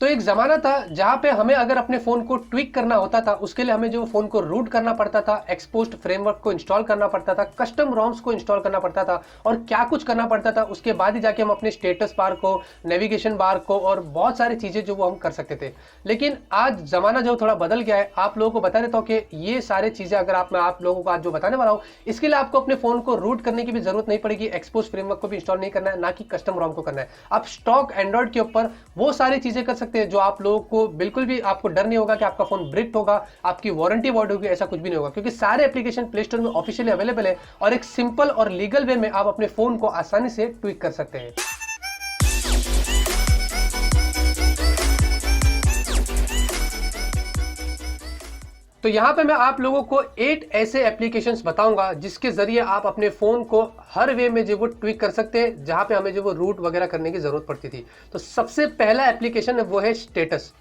तो एक ज़माना था जहाँ पे हमें अगर अपने फ़ोन को ट्विक करना होता था, उसके लिए हमें जो फ़ोन को रूट करना पड़ता था, एक्सपोज्ड फ्रेमवर्क को इंस्टॉल करना पड़ता था, कस्टम रोम्स को इंस्टॉल करना पड़ता था और क्या कुछ करना पड़ता था। उसके बाद ही जाके हम अपने स्टेटस बार को, नेविगेशन बार को और बहुत सारी चीज़ें जो वो हम कर सकते थे। लेकिन आज ज़माना जो थोड़ा बदल गया है, आप लोगों को बता देता हूँ कि ये सारी चीज़ें अगर मैं आप लोगों को आज जो बताने वाला हूँ, इसके लिए आपको अपने फ़ोन को रूट करने की भी ज़रूरत नहीं पड़ेगी, एक्सपोज्ड फ्रेमवर्क को भी इंस्टॉल नहीं करना है, ना कि कस्टम रोम को करना है। आप स्टॉक एंड्रॉइड के ऊपर वो सारी चीज़ें कर सकते हैं जो आप लोगों को बिल्कुल भी आपको डर नहीं होगा कि आपका फोन ब्रिक होगा, आपकी वारंटी वॉइड होगी, ऐसा कुछ भी नहीं होगा, क्योंकि सारे एप्लीकेशन प्ले स्टोर में ऑफिशियली अवेलेबल है और एक सिंपल और लीगल वे में आप अपने फोन को आसानी से ट्विक कर सकते हैं। तो यहां पे मैं आप लोगों को 8 ऐसे एप्लीकेशंस बताऊंगा जिसके जरिए आप अपने फोन को हर वे में जो वो ट्विक कर सकते हैं, जहां पे हमें जो वो रूट वगैरह करने की जरूरत पड़ती थी। तो सबसे पहला एप्लीकेशन है वो है स्टेटस।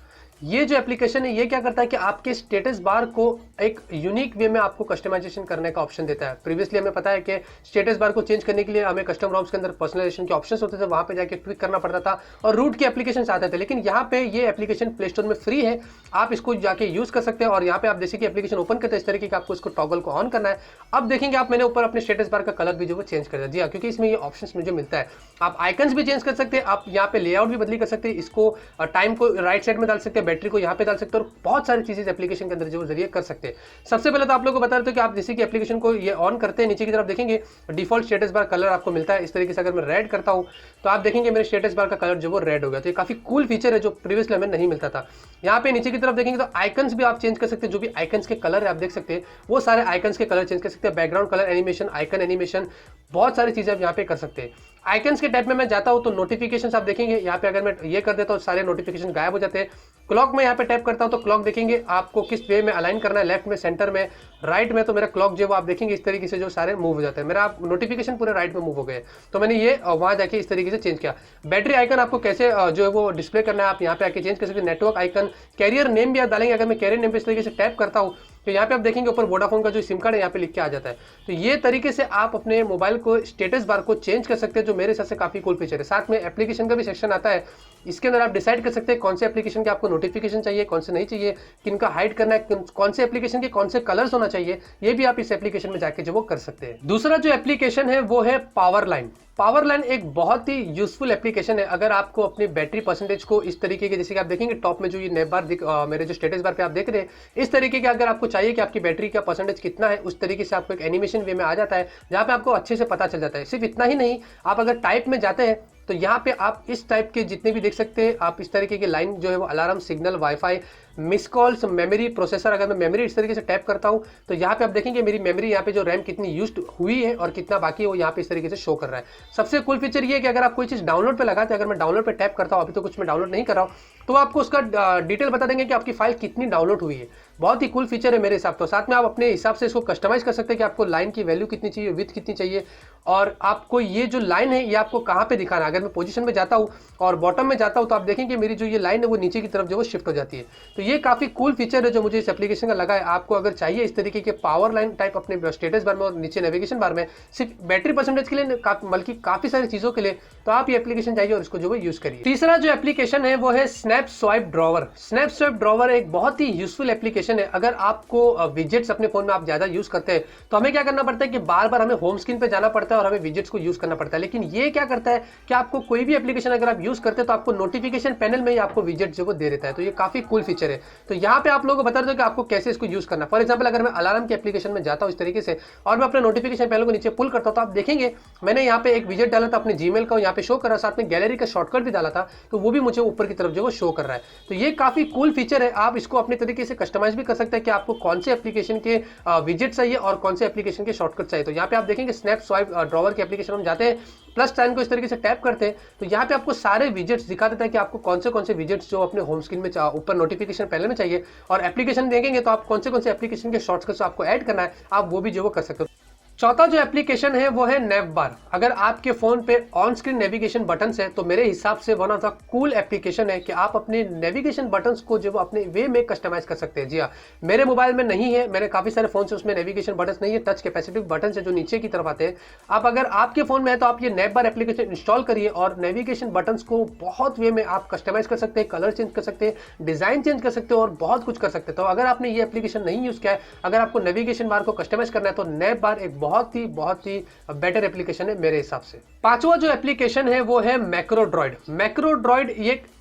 ये जो एप्लीकेशन है ये क्या करता है कि आपके स्टेटस बार को एक यूनिक वे में आपको कस्टमाइजेशन करने का ऑप्शन देता है। प्रीवियसली हमें पता है कि स्टेटस बार को चेंज करने के लिए हमें कस्टम रोम्स के अंदर पर्सनलाइजेशन के ऑप्शंस होते थे, वहां पे जाके ट्विक करना पड़ता था और रूट के एप्लीकेशन आते थे। लेकिन यहाँ पे ये एप्लीकेशन प्ले स्टोर में फ्री है, आप इसको जाके यूज कर सकते हैं। और यहाँ पे आप जैसे कि एप्लीकेशन ओपन करते हैं इस तरीके का आपको इसको टॉगल को ऑन करना है। अब देखेंगे आप, मैंने ऊपर अपने स्टेटस बार का कलर भी जो वो चेंज कर दिया। जी हाँ, क्योंकि इसमें ये ऑप्शन मुझे मिलता है। आप आइकन्स भी चेंज कर सकते हैं, आप यहाँ पे लेआउट भी बदली कर सकते हैं, इसको टाइम को राइट साइड में डाल सकते हैं, बैटरी को यहाँ पे डाल सकते हैं और बहुत सारी चीजें एप्लीकेशन के अंदर जो जरिए कर सकते हैं। सबसे पहले तो आप लोगों को बता देते हैं कि आप जैसे कि एप्लीकेशन को ये ऑन करते हैं, नीचे की तरफ देखेंगे डिफॉल्ट स्टेटस बार कलर आपको मिलता है इस तरीके से। अगर मैं रेड करता हूं तो आप देखेंगे मेरे स्टेटस बार का कलर जो वो रेड हो गया। तो ये काफी कूल फीचर है जो प्रीवियसली हमें नहीं मिलता था। यहाँ पे नीचे की तरफ देखेंगे तो आइकन्स भी आप चेंज कर सकते हैं, जो भी आइकन्स के कलर है आप देख सकते हैं वो सारे आइकन्स के कलर चेंज कर सकते हैं। Background colour animation, icon animation, बहुत सारी चीजें आप यहाँ पे कर सकते हैं। आइकन्स के टाइप में मैं जाता हूं तो नोटिफिकेशंस आप देखेंगे यहाँ पे, अगर मैं ये कर देता हूं सारे नोटिफिकेशन गायब हो जाते हैं। क्लॉक में यहाँ पे टैप करता हूं तो क्लॉक देखेंगे आपको किस वे में अलाइन करना है, लेफ्ट में, सेंटर में, राइट में। तो मेरा क्लॉक जो आप देखेंगे इस तरीके से जो सारे मूव हो जाते हैं। मेरा नोटिफिकेशन पूरे राइट में मूव हो गए, तो मैंने ये वहां जाके इस तरीके से चेंज किया। बैटरी आइकन आपको कैसे जो है वो डिस्प्ले करना है, आप यहाँ पे आके चेंज कर सकते हैं। नेटवर्क आइकन, कैरियर नेम भी आप डालेंगे। अगर मैं कैरियर नेम पे इस तरीके से टैप करता हूँ तो यहाँ पे आप देखेंगे ऊपर वोडाफोन का जो सिम कार्ड है यहाँ पे लिख के आ जाता है। तो ये तरीके से आप अपने मोबाइल को स्टेटस बार को चेंज कर सकते हैं, जो मेरे हिसाब से काफी कूल फीचर है। साथ में एप्लीकेशन का भी सेक्शन आता है, इसके अंदर आप डिसाइड कर सकते हैं कौन से एप्लीकेशन के आपको नोटिफिकेशन चाहिए, कौन से नहीं चाहिए, किनका हाइड करना है, कौन से एप्लीकेशन के कौन से कलर्स होना चाहिए, ये भी आप इस एप्लीकेशन में जाके जो वो कर सकते हैं। दूसरा जो एप्लीकेशन है वो है पावर लाइन। पावर लाइन एक बहुत ही यूजफुल एप्लीकेशन है। अगर आपको अपनी बैटरी परसेंटेज को इस तरीके के, जैसे कि आप देखेंगे टॉप में जो ये नेम बार मेरे जो स्टेटस बार पे आप देख रहे हैं, इस तरीके के अगर आपको चाहिए कि आपकी बैटरी का परसेंटेज कितना है, उस तरीके से आपको एक एनिमेशन वे में आ जाता है जहां पे आपको अच्छे से पता चल जाता है। सिर्फ इतना ही नहीं, आप अगर टाइप में जाते हैं तो यहाँ पे आप इस टाइप के जितने भी देख सकते हैं, आप इस तरीके की लाइन जो है वो alarm, signal, wifi, miss calls, memory, processor. अगर मैं मेमोरी इस तरीके से टैप करता हूं तो यहाँ पे आप देखेंगे मेरी मेमोरी यहाँ पे जो रैम कितनी यूज हुई है और कितना बाकी है वो यहाँ पे इस तरीके से शो कर रहा है। सबसे कूल फीचर ये है कि अगर आप कोई चीज डाउनलोड पे लगाते हैं, अगर मैं डाउनलोड पे टैप करता हूँ, अभी तो कुछ मैं डाउनलोड नहीं कर रहा हूँ, तो आपको उसका डिटेल बता देंगे कि आपकी फाइल कितनी डाउनलोड हुई है। बहुत ही कूल फीचर है मेरे हिसाब से। साथ में आप अपने हिसाब से इसको कस्टमाइज कर सकते हैं कि आपको लाइन की वैल्यू कितनी चाहिए, विड्थ कितनी चाहिए, और आपको ये जो लाइन है ये आपको कहाँ पे दिखाना है। अगर मैं पोजीशन में जाता हूँ और बॉटम में जाता हूँ तो आप देखेंगे मेरी जो ये लाइन है वो नीचे की तरफ जो वो शिफ्ट हो जाती है। तो ये काफी कूल फीचर है जो मुझे इस एप्लीकेशन का लगा है। आपको अगर चाहिए इस तरीके के पावर लाइन टाइप अपने स्टेटस बार में और नीचे नेविगेशन बार में, सिर्फ बैटरी परसेंटेज के लिए बल्कि काफी सारी चीजों के लिए, तो आप ये एप्लीकेशन चाहिए और इसको जो है यूज करिए। तीसरा जो एप्लीकेशन है वो है snap swipe drawer. Snap swipe drawer एक बहुत ही यूजफुल एप्लीकेशन है। अगर आपको विजेट्स अपने फोन में आप ज्यादा यूज करते हैं तो हमें क्या करना पड़ता है कि बार बार हमें होम स्क्रीन पे जाना पड़ता है और हमें विजेट्स को यूज करना पड़ता है। लेकिन ये क्या करता है कि आपको कोई भी एप्लीकेशन अगर आप यूज करते हैं तो आपको नोटिफिकेशन पैनल में ही आपको विजेट जो वो दे देता है। तो ये काफी कूल फीचर है। तो यहाँ पे आप लोगों को बता दो कि आपको कैसे इसको यूज करना। फॉर एग्जाम्पल अगर मैं अलार्म के एप्लीकेशन में जाता हूँ इस तरीके से और मैं अपने नोटिफिकेशन पैनल को नीचे पुल करता हूँ तो आप देखेंगे मैंने यहाँ पे एक विजेट डाला था अपने जीमेल का, यहाँ पे शो कर रहा है, साथ में गैलरी का शॉर्टकट भी डाला था तो वो भी मुझे ऊपर की तरफ जो वो शो कर रहा है। तो ये काफी कूल फीचर है। आप इसको अपने तरीके से कस्टमाइज भी कर सकते हैं कि आपको कौन से एप्लीकेशन के विजेट चाहिए और कौन से एप्लीकेशन के शॉर्टकट चाहिए। तो यहाँ पे आप देखेंगे स्नैप स्वाइप ड्रॉवर के एप्लीकेशन में जाते हैं, प्लस साइन को इस तरीके से टैप करते हैं तो यहाँ पे आपको सारे विजेट्स दिखा देता है कि आपको कौन से विजेट्स जो अपने होम स्क्रीन में ऊपर नोटिफिकेशन पैनल में चाहिए, और एप्लीकेशन देखेंगे तो आप कौन से एप्लीकेशन के शॉर्टकट्स आपको ऐड करना है आप वो भी जो वो कर सकते हो। चौथा जो एप्लीकेशन है वो है नेव बार। अगर आपके फोन पे ऑन स्क्रीन नेविगेशन बटन्स है तो मेरे हिसाब से one of the cool application है कि आप अपने नेविगेशन बटन्स को जो अपने वे में कस्टमाइज कर सकते हैं। जी हाँ, मेरे मोबाइल में नहीं है, मेरे काफी सारे फोन से उसमें नेविगेशन बटन्स नहीं है, टच कैपेसिटिव बटन है जो नीचे की तरफ आते हैं। आप अगर आपके फोन में है तो आप ये नेव बार एप्लीकेशन इंस्टॉल करिए और नेविगेशन बटन्स को बहुत वे में आप कस्टमाइज कर सकते हैं, कलर चेंज कर सकते हैं, डिजाइन चेंज कर सकते हैं और बहुत कुछ कर सकते हैं। तो अगर आपने ये एप्लीकेशन नहीं यूज किया है, अगर आपको नेविगेशन बार को कस्टमाइज करना है तो नेव बार एक बहुत ही बेटर एप्लीकेशन है मेरे हिसाब से। पांचवा जो एप्लीकेशन है वो है मैक्रोड्रॉइड। मैक्रोड्रॉइड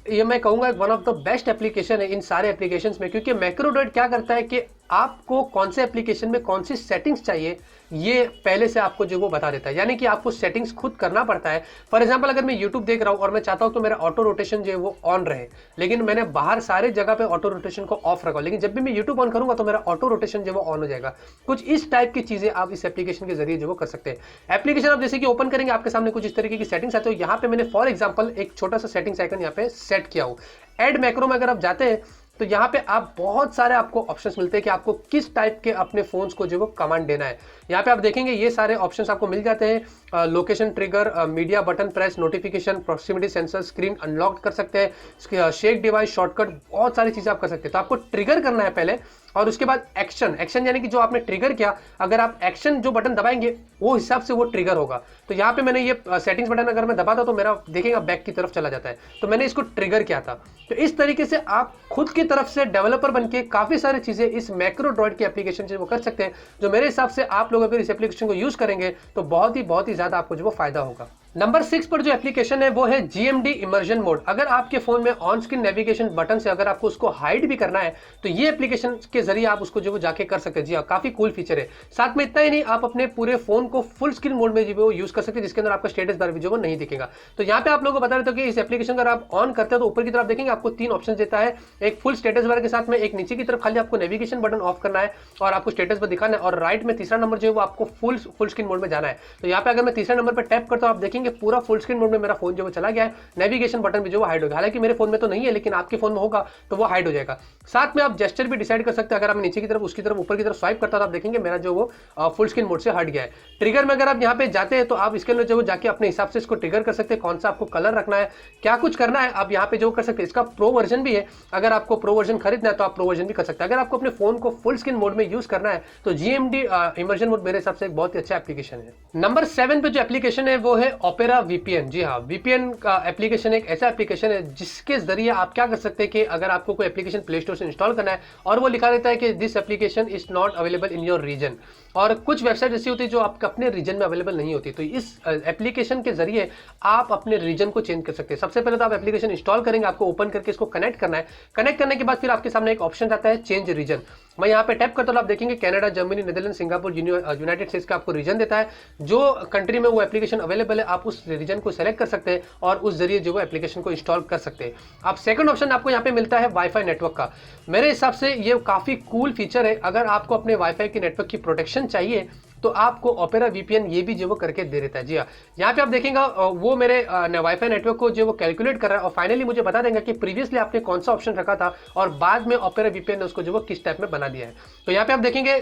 ये मैं कहूंगा one of the best application है इन सारे एप्लीकेशंस में, क्योंकि मैक्रोड्रॉइड क्या करता है कि आपको कौन से एप्लीकेशन में कौन सी सेटिंग्स चाहिए ये पहले से आपको जो वो बता देता है, यानी कि आपको सेटिंग्स खुद करना पड़ता है। फॉर एग्जांपल अगर मैं यूट्यूब देख रहा हूं और मैं चाहता हूं तो मेरा ऑटो रोटेशन जो है वो ऑन रहे, लेकिन मैंने बाहर सारे जगह पे ऑटो रोटेशन को ऑफ रखा, लेकिन जब भी मैं यूट्यूब ऑन करूंगा तो मेरा ऑटो रोटेशन जो वो ऑन हो जाएगा। कुछ इस टाइप की चीजें आप इस एप्लीकेशन के जरिए जो वो कर सकते हैं। एप्लीकेशन आप जैसे कि ओपन करेंगे आपके सामने कुछ इस तरीके की सेटिंग्स आते हो। यहाँ पे मैंने फॉर एग्जाम्पल एक छोटा सा सेटिंग्स आइकन यहाँ पे सेट किया हूं। एड मैक्रो में अगर आप जाते हैं तो यहाँ पे आप बहुत सारे आपको ऑप्शंस मिलते हैं कि आपको किस टाइप के अपने फोन्स को जो वो कमांड देना है। यहाँ पे आप देखेंगे ये सारे ऑप्शंस आपको मिल जाते हैं। Location trigger, media button press, notification, proximity sensor, screen unlock कर सकते हैं, शेक डिवाइस, शॉर्टकट, बहुत सारी चीजें आप कर सकते हैं। तो आपको ट्रिगर करना है पहले और उसके बाद एक्शन यानी कि जो आपने ट्रिगर किया, अगर आप एक्शन जो बटन दबाएंगे वो हिसाब से वो ट्रिगर होगा। तो यहाँ पे मैंने ये सेटिंग्स बटन अगर मैं दबाता तो मेरा देखेगा बैक की तरफ चला जाता है, तो मैंने इसको ट्रिगर किया था। तो इस तरीके से आप खुद की तरफ से डेवलपर बनके काफी सारी चीजें इस मैक्रोड्रॉइड की एप्लीकेशन से वो कर सकते हैं, जो मेरे हिसाब से आप लोग अगर इस एप्लीकेशन को यूज करेंगे तो बहुत ही ज्यादा आपको जो वो फायदा होगा। नंबर 6 पर जो एप्लीकेशन है वो है GMD इमर्जन मोड। अगर आपके फोन में ऑन स्क्रीन नेविगेशन बटन से अगर आपको उसको हाइड भी करना है तो ये एप्लीकेशन के जरिए आप उसको जो जाके कर सकते हैं। जी हाँ, काफी कूल फीचर है। साथ में इतना ही नहीं, आप अपने पूरे फोन को फुल स्क्रीन मोड में जो यूज कर सकते हैं, जिसके अंदर आपका स्टेटस बार भी जो वो नहीं दिखेगा। तो यहाँ पे आप लोगों को बता देता हूँ कि इस एप्लीकेशन अगर आप ऑन करते हैं तो ऊपर की तरफ देखेंगे आपको 3 ऑप्शन देता है। एक फुल स्टेटस बार के साथ में, एक नीचे की तरफ खाली आपको नेविगेशन बटन ऑफ करना है और आपको स्टेटस बार दिखाना है, और राइट में तीसरा नंबर जो है वो आपको फुल स्क्रीन मोड में जाना है। तो यहाँ पे अगर मैं तीसरे नंबर पर टैप करता हूँ आप देखेंगे पूरा फुल स्क्रीन में मेरा फोन जो वो चला गया है। नेविगेशन बटन भी जो वो हाइड हो गया, हालांकि मेरे फोन में तो नहीं है लेकिन आपके फोन में होगा तो वो हाइड हो जाएगा। साथ में आप जेस्चर भी डिसाइड कर सकते हैं। अगर आप नीचे की तरफ, उसकी तरफ, ऊपर की तरफ स्वाइप करता है तो आप देखेंगे मेरा जो वो फुल स्क्रीन मोड से हट गया है। ट्रिगर में अगर आप यहाँ पे जाते हैं तो आप इसके अंदर जो जाके अपने हिसाब से इसको ट्रिगर कर सकते हैं, कौन सा आपको कलर रखना है, क्या कुछ करना है, आप यहाँ पे जो कर सकते हैं। इसका प्रो वर्जन भी है, अगर आपको प्रो वर्जन खरीदना है तो आप प्रो वर्जन भी कर सकते हैं। अगर आपको अपने फोन को फुल स्क्रीन मोड में यूज करना है तो GMD इमर्जन मोड मेरे हिसाब से एक बहुत ही अच्छा एप्लीकेशन है। नंबर 7 पे जो एप्लीकेशन है वो है ओपेरा VPN। जी हाँ, VPN का एप्लीकेशन एक ऐसा एप्लीकेशन है जिसके जरिए आप क्या कर सकते हैं कि अगर आपको कोई एप्लीकेशन प्ले स्टोर से इंस्टॉल करना है और वो लिखा रहता है कि this application is not available in your region, और कुछ वेबसाइट ऐसी होती है जो आपके अपने रीजन में अवेलेबल नहीं होती, तो इस एप्लीकेशन के जरिए आप अपने रीजन को चेंज कर सकते हैं। सबसे पहले तो आप एप्लीकेशन इंस्टॉल करेंगे, आपको ओपन करके इसको कनेक्ट करना है। कनेक्ट करने के बाद फिर आपके सामने एक ऑप्शन आता है चेंज रीजन। मैं यहाँ पे टैप करता हूँ, आप देखेंगे Canada, Germany, Netherland, Singapore, United states का आपको रीजन देता है। जो कंट्री में वो एप्लीकेशन अवेलेबल है आप उस रीजन को सेलेक्ट कर सकते हैं और उस जरिए जो वो एप्लीकेशन को इंस्टॉल कर सकते हैं। अब सेकंड ऑप्शन आपको यहाँ पे मिलता है वाईफाई नेटवर्क का। मेरे हिसाब से ये काफी कूल फीचर है। अगर आपको अपने वाईफाई की नेटवर्क की प्रोटेक्शन चाहिए तो आपको ओपेरा VPN ये भी जो वो करके दे देता है। जी हाँ, यहाँ पे आप देखेंगे वो मेरे वाईफाई नेटवर्क को जो वो कैलकुलेट कर रहा है और फाइनली मुझे बता देंगे कि प्रीवियसली आपने कौन सा ऑप्शन रखा था और बाद में ओपेरा VPN ने उसको जो वो किस टाइप में बना दिया है। तो यहाँ पे आप देखेंगे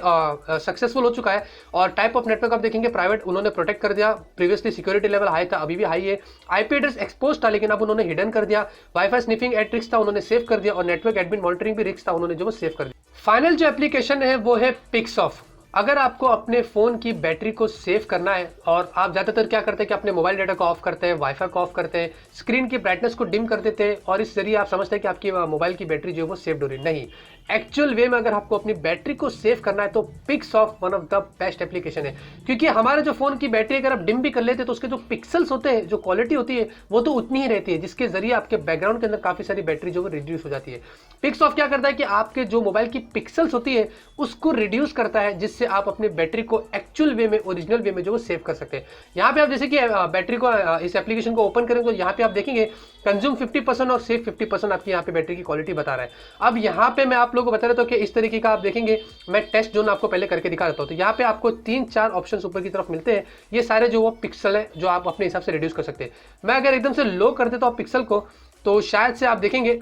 सक्सेसफुल हो चुका है। और टाइप ऑफ नेटवर्क आप देखेंगे प्राइवेट उन्होंने प्रोटेक्ट कर दिया। प्रीवियसली सिक्योरिटी लेवल हाई था, अभी भी हाई है। IP एड्रेस एक्सपोज था लेकिन अब उन्होंने हिडन कर दिया। वाईफाई स्निफिंग एट रिस्क था, उन्होंने सेव कर दिया। और नेटवर्क एडमिन मॉनिटरिंग भी रिस्क था, उन्होंने जो वो सेव कर दिया। फाइनल जो एप्लीकेशन है वो है पिक्सऑफ। अगर आपको अपने फोन की बैटरी को सेव करना है और आप ज्यादातर क्या करते हैं कि अपने मोबाइल डाटा को ऑफ करते हैं, वाईफाई को ऑफ करते हैं, स्क्रीन की ब्राइटनेस को डिम कर देते हैं और इस जरिए आप समझते हैं कि आपकी मोबाइल की बैटरी जो है वो सेव हो रही है। नहीं, एक्चुअल वे में अगर आपको अपनी बैटरी को सेव करना है तो पिक्सऑफ one of the best application है। क्योंकि हमारे जो फोन की बैटरी अगर आप डिम भी कर लेते हैं तो उसके जो पिक्सल्स होते हैं, जो क्वालिटी होती है वो तो उतनी ही रहती है, जिसके जरिए आपके बैकग्राउंड के अंदर काफी सारी बैटरी जो वो रिड्यूस हो जाती है। पिक्सऑफ क्या करता है कि आपके जो मोबाइल की पिक्सल्स होती है उसको रिड्यूस करता है, जिससे आप अपनी बैटरी को एक्चुअल वे में, ओरिजिनल वे में जो वो सेव कर सकते हैं। यहाँ पे आप जैसे कि बैटरी को इस एप्लीकेशन को ओपन करेंगे तो यहाँ पे आप देखेंगे कंज्यूम 50% और सेव 50% आपकी यहाँ पे बैटरी की क्वालिटी बता रहा है। अब यहाँ पे मैं आप लोगों को बता रहा हूँ कि इस तरीके का आप देखेंगे, मैं टेस्ट जोन आपको पहले करके दिखा देता हूँ। तो यहाँ पे आपको 3-4 ऑप्शन ऊपर की तरफ मिलते हैं, ये सारे जो वो पिक्सल है जो आप अपने हिसाब से रिड्यूस कर सकते हैं। मैं अगर एकदम से लो कर देता हूँ पिक्सल को तो शायद से आप देखेंगे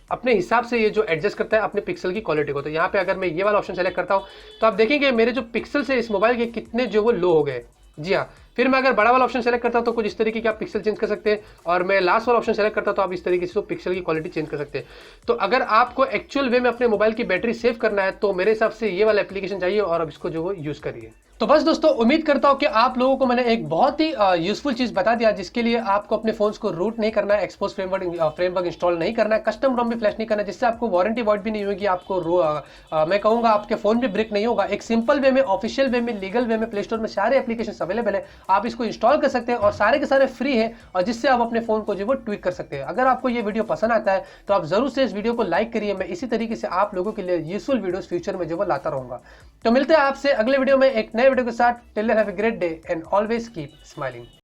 अपने हिसाब से ये जो एडजस्ट करता है अपने पिक्सल की क्वालिटी को। तो यहाँ पे अगर मैं ये वाला ऑप्शन सेलेक्ट करता हूँ तो आप देखेंगे मेरे जो पिक्सल्स है इस मोबाइल के कितने जो वो लो हो गए। जी हाँ, फिर मैं अगर बड़ा वाला ऑप्शन सेलेक्ट करता हूँ तो कुछ इस तरीके के आप पिक्सल चेंज कर सकते हैं, और मैं लास्ट वाला ऑप्शन सेलेक्ट करता हूँ तो आप इस तरीके से पिक्सल की क्वालिटी चेंज कर सकते हैं। तो अगर आपको एक्चुअल वे में अपने मोबाइल की बैटरी सेव करना है तो मेरे हिसाब से ये वाला एप्लीकेशन चाहिए और अब इसको जो वो यूज करिए। तो बस दोस्तों, उम्मीद करता हूँ कि आप लोगों को मैंने एक बहुत ही यूजफुल चीज बता दिया, जिसके लिए आपको अपने फोन्स को रूट नहीं करना है, एक्सपोज फ्रेमवर्क इंस्टॉल नहीं करना है, कस्टम रोम भी फ्लैश नहीं करना है, जिससे आपको वारंटी वॉइड भी नहीं होगी, आपको मैं कहूंगा आपके फोन भी ब्रेक नहीं होगा। एक सिंपल वे में, ऑफिशियल वे में, लीगल वे में प्ले स्टोर में सारे एप्लीकेशन अवेलेबल है, आप इसको इंस्टॉल कर सकते हैं और सारे के सारे फ्री है, और जिससे आप अपने फोन को जो वो ट्विक कर सकते हैं। अगर आपको ये वीडियो पसंद आता है तो आप जरूर से इस वीडियो को लाइक करिए। मैं इसी तरीके से आप लोगों के लिए यूजफुल वीडियोस फ्यूचर में जो वो लाता रहूंगा। तो मिलते हैं आपसे अगले वीडियो में एक नए वीडियो के साथ। Till then have a great day and always keep smiling.